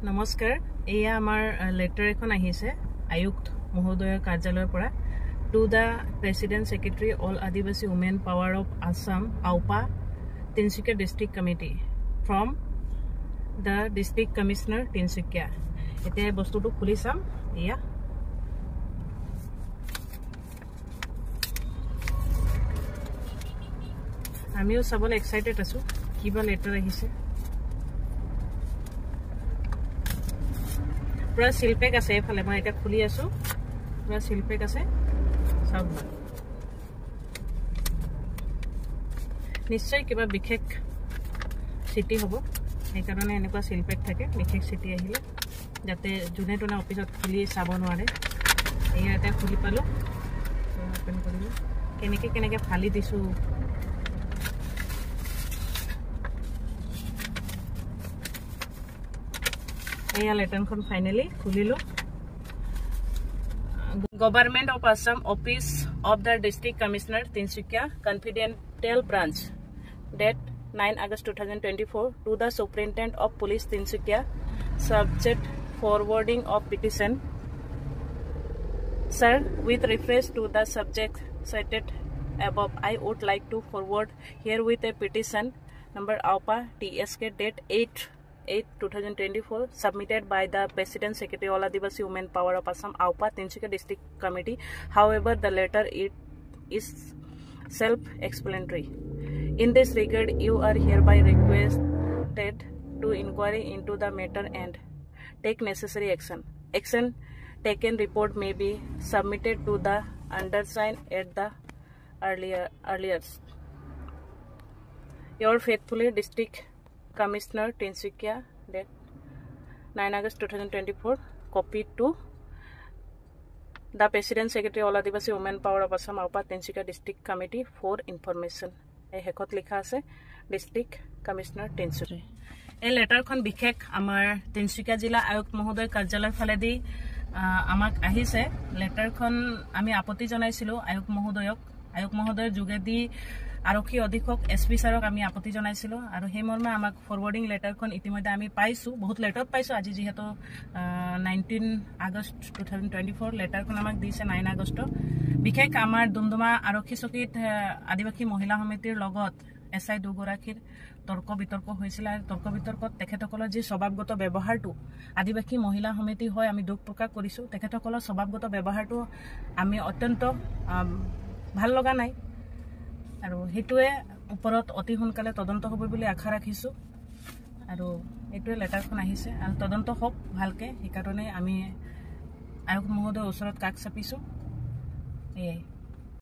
নমস্কাৰ এয়া আমাৰ লেটাৰ এখন আহিছে আয়ুক্ত মহোদয়ৰ কাৰ্যালয়ৰ পৰা to the president secretary all Adivasi women power of Assam আউপা Tinsukia district committee from the district commissioner Tinsukia এতিয়া বস্তুটো খুলি চাম এয়া আমিও চাবলৈ এক্সাইটেড আছো কিবা লেটাৰ আহিছে पूरा सिलपेक আছে এফালে মই এটা খুলি আছো पूरा सिलपेक আছে সব নিশ্চয় কিবা বিশেষ সিটি হ'ব এই কাৰণে এনেকুৱা সিলপেক থাকে বিশেষ সিটি আহিলে যাতে জুনে টনা অফিসত খুলি চাব নোৱাৰে এয়া এটা খুলি পালো ওপেন কৰিলো কেনেকে ফালি দিছো এয়া লেটাৰখন ফাইনালি খুলিলো government of Assam office of the district commissioner Tinsukia confidential branch date 9 August 2024 to the Superintendent of Police Tinsukia subject forwarding of petition. Sir, with reference to the subject cited above, I would like to forward herewith a petition number AUPA TSK date 8/8/2024 submitted by the President Secretary All Adivasi Women Power of Assam AUPA Tinsukia District Committee. However, the letter is self-explanatory. In this regard, you are hereby requested to inquire into the matter and take necessary action. Action taken report may be submitted to the undersigned at the earliest. Your faithfully, District Commissioner Tinsukia, date 9 August 2024. Copy to the President Secretary All Adivasi Women Power of Assam AUPA Tinsukia District Committee for information. এই হেকত লিখা আছে district commissioner Tinsukia এই লেটারখন বিশেষ আমাৰ তিনসুকিয়া জিলা আয়ুক্ত মহোদয় কাৰ্যালয়ৰ ফালেদি আমাক আহিছে লেটাৰখন আমি আপত্তি জনাইছিলো আয়ুক্ত মহোদয়ৰ যোগেদি আৰক্ষী অধীক্ষক এসপি ছাৰক আমি আপত্তি জনাইছিলো আৰু সেই মৰ্মে আমাক ফৰৱাৰ্ডিং লেটাৰখন ইতিমধ্যে আমি পাইছো বহুত লেটাৰত পাইছো আজি যেহেতু 19 আগষ্ট 2024 লেটাৰখন আমাক দিছে 9 আগষ্ট বিশেষ আমাৰ দুমদুমা আৰক্ষী চকীত আদিবাসী মহিলা সমিতিৰ লগত এসআই দুগৰাকীৰ তৰ্ক বিতৰ্ক হৈছিল আৰু তৰ্ক বিতৰ্কত তেখেতসকলৰ যি স্বভাৱগত ব্যৱহাৰটো আদিবাসী মহিলা সমিতি হয় আমি দুখ প্ৰকাশ কৰিছো তেখেতসকলৰ স্বভাৱগত ব্যৱহাৰটো আমি অত্যন্ত ভাল লগা নাই আৰু হেতুৱে ওপৰত অতি সোনকালে তদন্ত হ'ব বুলি আশা ৰাখিছো আৰু এটোৱে লেটাৰখন আহিছে আৰু তদন্ত হওক ভালকে এই কাৰণে আমি আয়ুক্ত মহোদয়ৰ ওচৰত কাক চাপিছো এই